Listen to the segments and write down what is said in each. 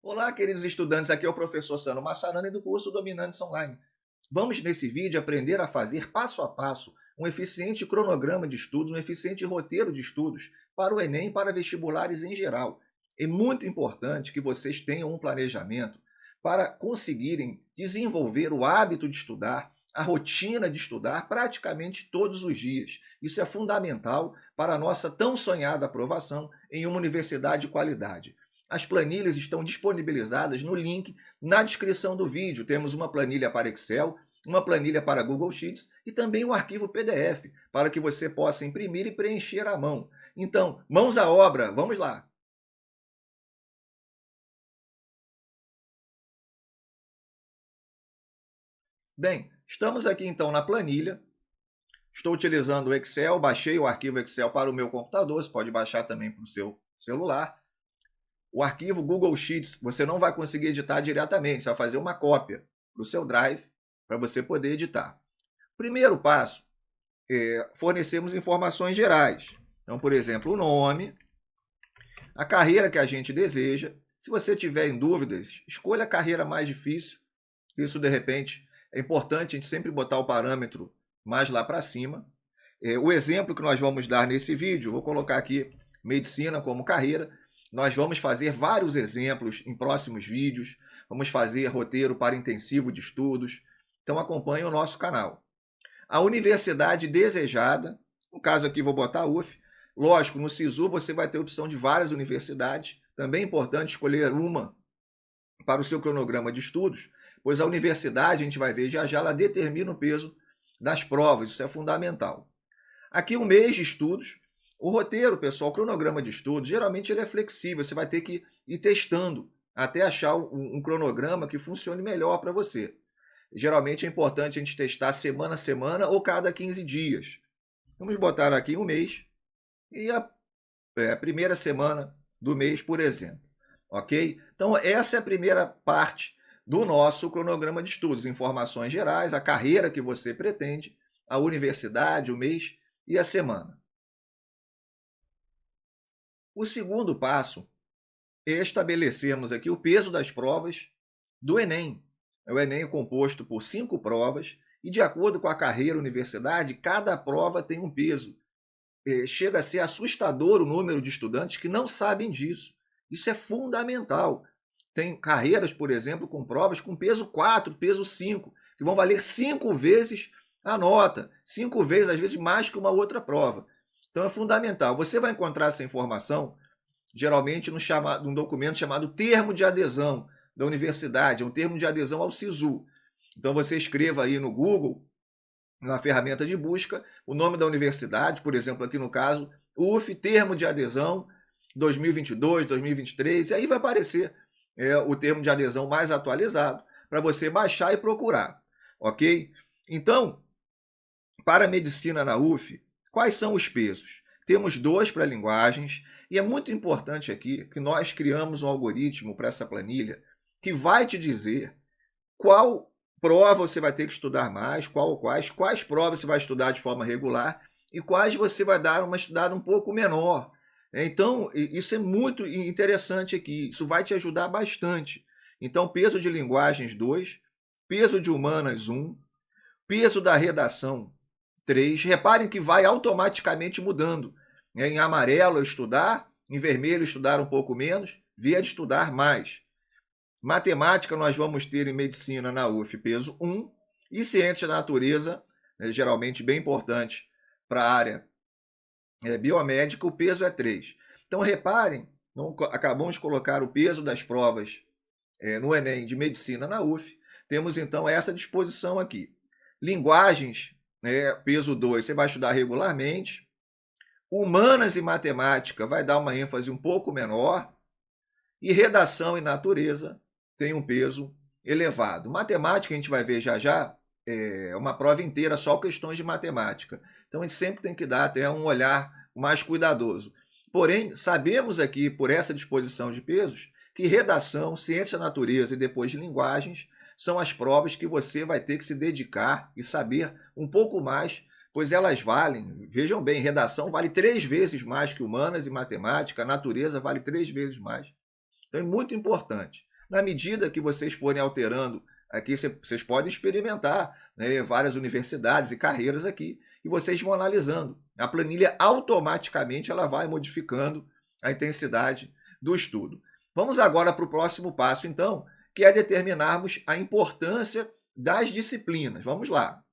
Olá, queridos estudantes, aqui é o professor Sano Massarani do curso Dominantes Online. Vamos, nesse vídeo, aprender a fazer passo a passo um eficiente cronograma de estudos, um eficiente roteiro de estudos para o Enem e para vestibulares em geral. É muito importante que vocês tenham um planejamento para conseguirem desenvolver o hábito de estudar, a rotina de estudar praticamente todos os dias. Isso é fundamental para a nossa tão sonhada aprovação em uma universidade de qualidade. As planilhas estão disponibilizadas no link na descrição do vídeo. Temos uma planilha para Excel, uma planilha para Google Sheets e também um arquivo PDF para que você possa imprimir e preencher à mão. Então, mãos à obra, vamos lá! Bem, estamos aqui então na planilha. Estou utilizando o Excel, baixei o arquivo Excel para o meu computador, você pode baixar também para o seu celular. O arquivo Google Sheets você não vai conseguir editar diretamente, você vai fazer uma cópia para o seu Drive para você poder editar. Primeiro passo fornecemos informações gerais. Então, por exemplo, o nome, a carreira que a gente deseja. Se você tiver em dúvidas, escolha a carreira mais difícil. Isso, de repente, é importante a gente sempre botar o parâmetro mais lá para cima. O exemplo que nós vamos dar nesse vídeo, vou colocar aqui medicina como carreira. Nós vamos fazer vários exemplos em próximos vídeos. Vamos fazer roteiro para intensivo de estudos. Então acompanhe o nosso canal. A universidade desejada, no caso aqui vou botar a UF. Lógico, no SISU você vai ter opção de várias universidades. Também é importante escolher uma para o seu cronograma de estudos, pois a universidade, a gente vai ver já já, ela determina o peso das provas. Isso é fundamental. Aqui um mês de estudos. O roteiro, pessoal, o cronograma de estudos, geralmente ele é flexível. Você vai ter que ir testando até achar um cronograma que funcione melhor para você. Geralmente é importante a gente testar semana a semana ou cada 15 dias. Vamos botar aqui um mês e a primeira semana do mês, por exemplo. Ok? Então, essa é a primeira parte do nosso cronograma de estudos. Informações gerais, a carreira que você pretende, a universidade, o mês e a semana. O segundo passo é estabelecermos aqui o peso das provas do Enem. O Enem é composto por 5 provas e, de acordo com a carreira universidade, cada prova tem um peso. Chega a ser assustador o número de estudantes que não sabem disso. Isso é fundamental. Tem carreiras, por exemplo, com provas com peso 4, peso 5, que vão valer 5 vezes a nota, 5 vezes, às vezes, mais que uma outra prova. Então é fundamental. Você vai encontrar essa informação, geralmente, num documento chamado termo de adesão da universidade, é um termo de adesão ao SISU. Então você escreva aí no Google, na ferramenta de busca, o nome da universidade, por exemplo, aqui no caso, UF, termo de adesão 2022, 2023, e aí vai aparecer o termo de adesão mais atualizado para você baixar e procurar, ok? Então, para a medicina na UF, quais são os pesos? Temos 2 para linguagens, e é muito importante aqui que nós criamos um algoritmo para essa planilha que vai te dizer qual prova você vai ter que estudar mais, quais provas você vai estudar de forma regular e quais você vai dar uma estudada um pouco menor. Então, isso é muito interessante aqui, isso vai te ajudar bastante. Então, peso de linguagens 2, peso de humanas 1, peso da redação 3. Reparem que vai automaticamente mudando. Em amarelo estudar, em vermelho estudar um pouco menos, verde estudar mais. Matemática nós vamos ter em medicina na UF peso 1 e ciência da natureza, geralmente bem importante para a área biomédica, o peso é 3. Então reparem, acabamos de colocar o peso das provas no Enem de medicina na UF, temos então essa disposição aqui. Linguagens, peso 2, você vai estudar regularmente. Humanas e matemática vai dar uma ênfase um pouco menor. E redação e natureza tem um peso elevado. Matemática, a gente vai ver já já, é uma prova inteira só questões de matemática. Então a gente sempre tem que dar até um olhar mais cuidadoso. Porém, sabemos aqui, por essa disposição de pesos, que redação, ciência da natureza e depois de linguagens são as provas que você vai ter que se dedicar e saber um pouco mais, pois elas valem, vejam bem, redação vale 3 vezes mais que humanas e matemática, a natureza vale 3 vezes mais. Então é muito importante. Na medida que vocês forem alterando, aqui vocês podem experimentar, né, várias universidades e carreiras aqui, e vocês vão analisando. A planilha automaticamente ela vai modificando a intensidade do estudo. Vamos agora para o próximo passo, então, que é determinarmos a importância das disciplinas. Vamos lá.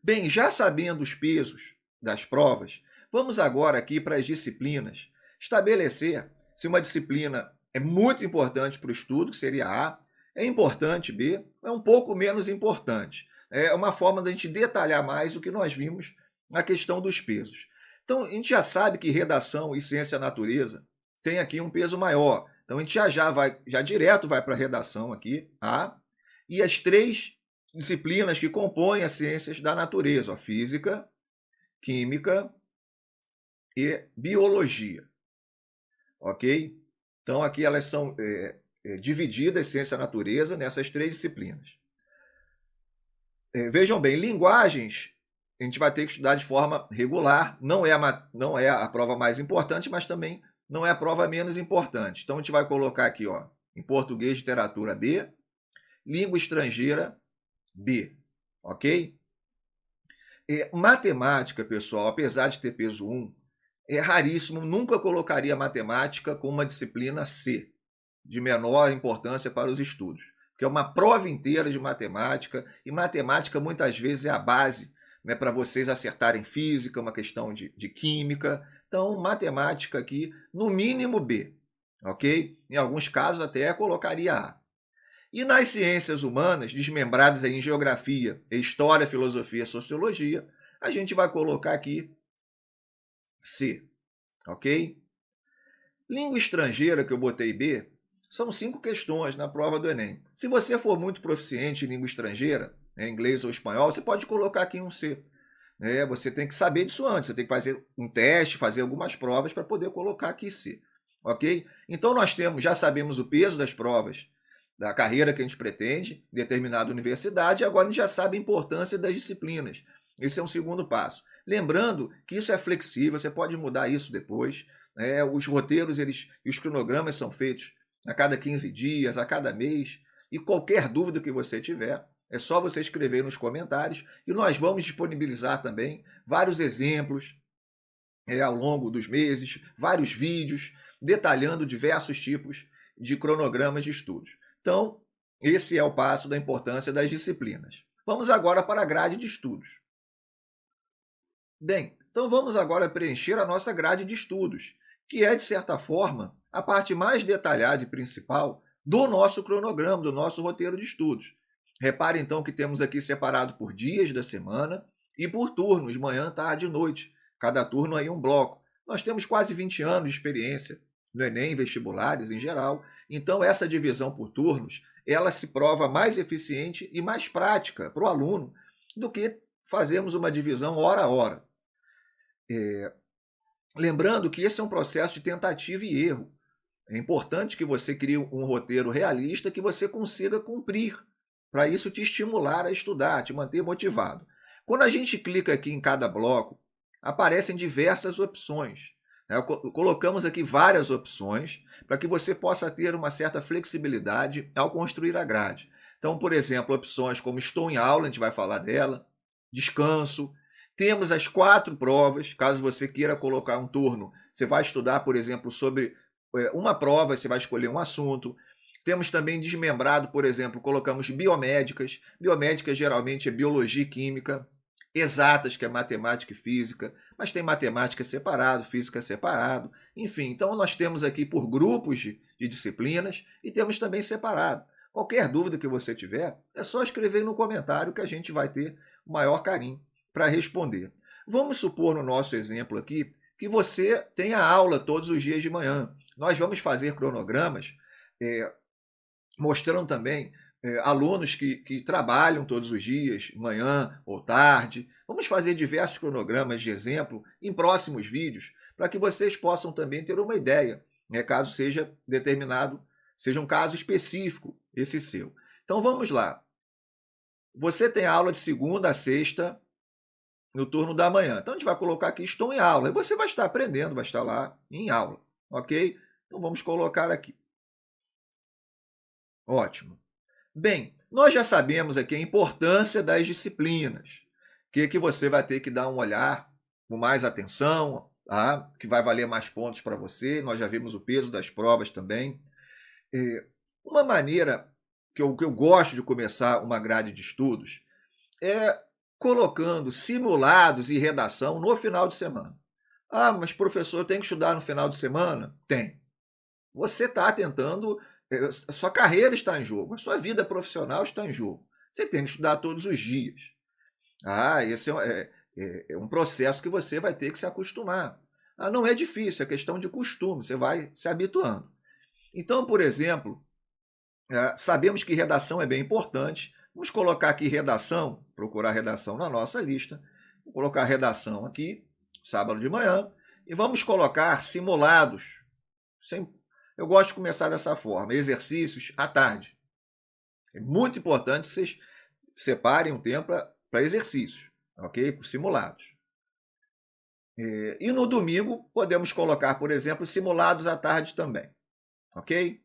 Bem, já sabendo os pesos das provas, vamos agora aqui para as disciplinas. Estabelecer se uma disciplina é muito importante para o estudo, que seria A, é importante B, é um pouco menos importante. É uma forma da gente detalhar mais o que nós vimos na questão dos pesos. Então, a gente já sabe que redação e ciência da natureza tem aqui um peso maior. Então, a gente já direto vai para a redação aqui, A, e as três disciplinas que compõem as ciências da natureza, ó, física, química e biologia. Ok? Então, aqui elas são divididas, ciência da natureza, nessas três disciplinas. Vejam bem, linguagens a gente vai ter que estudar de forma regular. Não é a prova mais importante, mas também não é a prova menos importante. Então, a gente vai colocar aqui, ó, em português, literatura B, língua estrangeira B, ok? Matemática, pessoal, apesar de ter peso 1, é raríssimo, nunca colocaria matemática como uma disciplina C, de menor importância para os estudos, porque é uma prova inteira de matemática, e matemática muitas vezes é a base, né, para vocês acertarem física, uma questão de química. Então, matemática aqui, no mínimo B, ok? Em alguns casos até colocaria A. E nas ciências humanas, desmembradas em geografia, história, filosofia, sociologia, a gente vai colocar aqui C, ok? Língua estrangeira, que eu botei B, são 5 questões na prova do Enem. Se você for muito proficiente em língua estrangeira, inglês ou espanhol, você pode colocar aqui um C. Você tem que saber disso antes, você tem que fazer um teste, fazer algumas provas para poder colocar aqui C, ok? Então nós já sabemos o peso das provas da carreira que a gente pretende, em determinada universidade, e agora a gente já sabe a importância das disciplinas. Esse é um segundo passo. Lembrando que isso é flexível, você pode mudar isso depois. Os roteiros e os cronogramas são feitos a cada 15 dias, a cada mês, e qualquer dúvida que você tiver, é só você escrever nos comentários, e nós vamos disponibilizar também vários exemplos ao longo dos meses, vários vídeos detalhando diversos tipos de cronogramas de estudos. Então, esse é o passo da importância das disciplinas. Vamos agora para a grade de estudos. Bem, então vamos agora preencher a nossa grade de estudos, que é, de certa forma, a parte mais detalhada e principal do nosso cronograma, do nosso roteiro de estudos. Repare, então, que temos aqui separado por dias da semana e por turnos, manhã, tarde e noite. Cada turno aí um bloco. Nós temos quase 20 anos de experiência no Enem, vestibulares em geral. Então, essa divisão por turnos, ela se prova mais eficiente e mais prática para o aluno do que fazermos uma divisão hora a hora. Lembrando que esse é um processo de tentativa e erro. É importante que você crie um roteiro realista que você consiga cumprir, para isso te estimular a estudar, te manter motivado. Quando a gente clica aqui em cada bloco, aparecem diversas opções. Colocamos aqui várias opções para que você possa ter uma certa flexibilidade ao construir a grade. Então, por exemplo, opções como estou em aula, a gente vai falar dela, descanso. Temos as 4 provas, caso você queira colocar um turno, você vai estudar, por exemplo, sobre uma prova, você vai escolher um assunto. Temos também desmembrado, por exemplo, colocamos biomédicas. Biomédicas geralmente é biologia e química. Exatas, que é matemática e física, mas tem matemática separado, física separado. Enfim, então nós temos aqui por grupos de disciplinas e temos também separado. Qualquer dúvida que você tiver, é só escrever no comentário que a gente vai ter o maior carinho para responder. Vamos supor no nosso exemplo aqui que você tenha aula todos os dias de manhã. Nós vamos fazer cronogramas mostrando também alunos que trabalham todos os dias, manhã ou tarde. Vamos fazer diversos cronogramas de exemplo em próximos vídeos, para que vocês possam também ter uma ideia, caso seja um caso específico esse seu. Então vamos lá. Você tem aula de segunda a sexta no turno da manhã. Então a gente vai colocar aqui estou em aula. E você vai estar aprendendo, vai estar lá em aula, ok? Então vamos colocar aqui. Ótimo. Bem, nós já sabemos aqui a importância das disciplinas, que você vai ter que dar um olhar com mais atenção, tá? Que vai valer mais pontos para você. Nós já vimos o peso das provas também. Uma maneira que eu gosto de começar uma grade de estudos é colocando simulados e redação no final de semana. Ah, mas professor, eu tenho que estudar no final de semana? Tem. Você está tentando, a sua carreira está em jogo, a sua vida profissional está em jogo. Você tem que estudar todos os dias. Esse é um processo que você vai ter que se acostumar. Não é difícil, é questão de costume, você vai se habituando. Então, por exemplo, sabemos que redação é bem importante. Vamos colocar aqui redação, procurar redação na nossa lista. Vou colocar redação aqui, sábado de manhã, e vamos colocar simulados. Eu gosto de começar dessa forma, exercícios à tarde. É muito importante que vocês separem um tempo para exercícios, ok? Para simulados. E no domingo podemos colocar, por exemplo, simulados à tarde também, ok?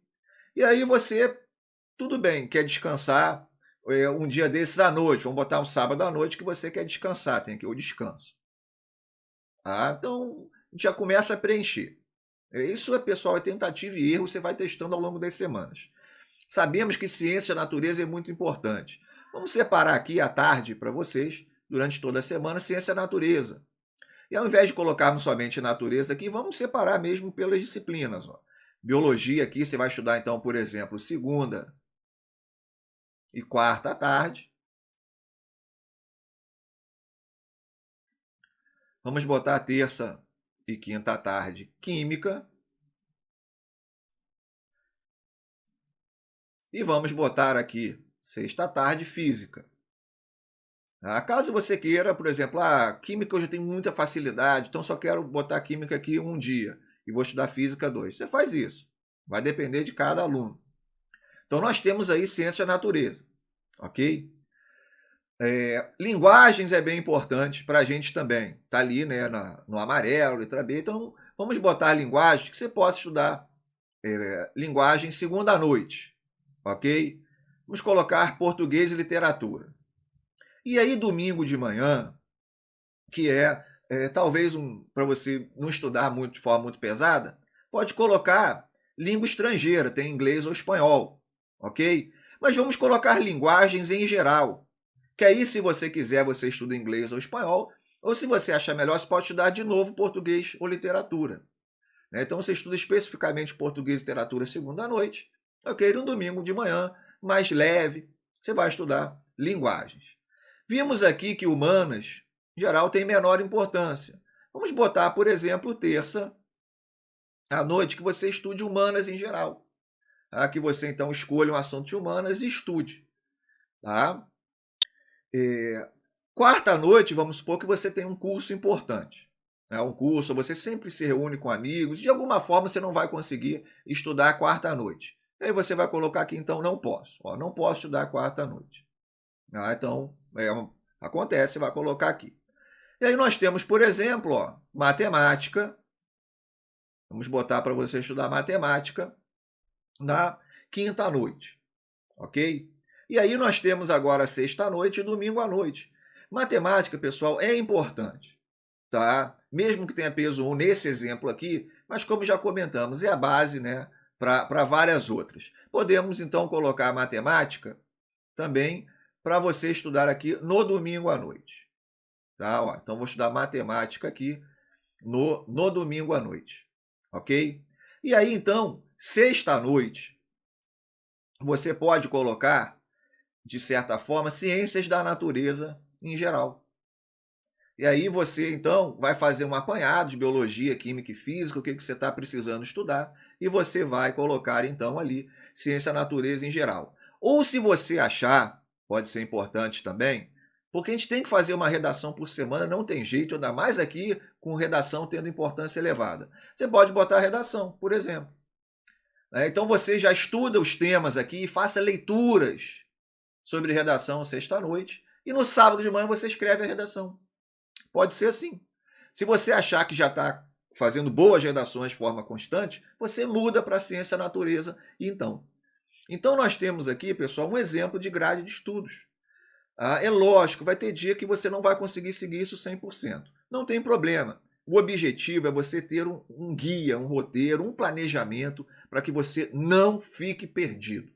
E aí você, tudo bem, quer descansar um dia desses à noite, vamos botar um sábado à noite que você quer descansar, tem aqui o descanso. Então, a gente já começa a preencher. Isso, pessoal, é tentativa e erro, você vai testando ao longo das semanas. Sabemos que ciência da natureza é muito importante. Vamos separar aqui à tarde para vocês, durante toda a semana, ciência da natureza. E ao invés de colocarmos somente natureza aqui, vamos separar mesmo pelas disciplinas. Biologia aqui, você vai estudar então, por exemplo, segunda e quarta à tarde. Vamos botar terça e quinta à tarde, química. E vamos botar aqui, sexta à tarde, física. Caso você queira, por exemplo, química eu já tenho muita facilidade, então só quero botar química aqui um dia e vou estudar física 2. Você faz isso. Vai depender de cada aluno. Então nós temos aí ciência da natureza, ok? Linguagens é bem importante para a gente também. Está ali, né, no amarelo, letra B. Então vamos botar linguagens que você possa estudar linguagem segunda à noite, ok? Vamos colocar português e literatura. E aí, domingo de manhã, que talvez para você não estudar muito de forma muito pesada, pode colocar língua estrangeira, tem inglês ou espanhol, ok? Mas vamos colocar linguagens em geral, que aí, se você quiser, você estuda inglês ou espanhol, ou se você achar melhor, você pode estudar de novo português ou literatura. Então, você estuda especificamente português e literatura segunda à noite, ok? No domingo de manhã, mais leve, você vai estudar linguagens. Vimos aqui que humanas, em geral, tem menor importância. Vamos botar, por exemplo, terça à noite, que você estude humanas em geral. Que você, então, escolha um assunto de humanas e estude. Quarta à noite, vamos supor que você tem um curso importante. Um curso, você sempre se reúne com amigos. De alguma forma, você não vai conseguir estudar quarta à noite. Aí você vai colocar aqui, então, não posso. Não posso estudar quarta à noite. Então, acontece, você vai colocar aqui. E aí nós temos, por exemplo, matemática. Vamos botar para você estudar matemática na quinta à noite, ok? E aí nós temos agora sexta à noite e domingo à noite. Matemática, pessoal, é importante, tá? Mesmo que tenha peso 1 nesse exemplo aqui, mas como já comentamos, é a base, né, para várias outras. Podemos, então, colocar a matemática também para você estudar aqui no domingo à noite. Então, vou estudar matemática aqui no domingo à noite. Ok? E aí, então, sexta à noite, você pode colocar, de certa forma, ciências da natureza em geral. E aí você, então, vai fazer um apanhado de biologia, química e física, o que você está precisando estudar, e você vai colocar, então, ali, ciência da natureza em geral. Ou se você achar, pode ser importante também, porque a gente tem que fazer uma redação por semana, não tem jeito, ainda mais aqui com redação tendo importância elevada. Você pode botar a redação, por exemplo. Então você já estuda os temas aqui e faça leituras sobre redação sexta-noite, e no sábado de manhã você escreve a redação. Pode ser assim. Se você achar que já está fazendo boas redações de forma constante, você muda para a ciência da natureza. Então nós temos aqui, pessoal, um exemplo de grade de estudos. É lógico, vai ter dia que você não vai conseguir seguir isso 100%. Não tem problema. O objetivo é você ter um guia, um roteiro, um planejamento para que você não fique perdido.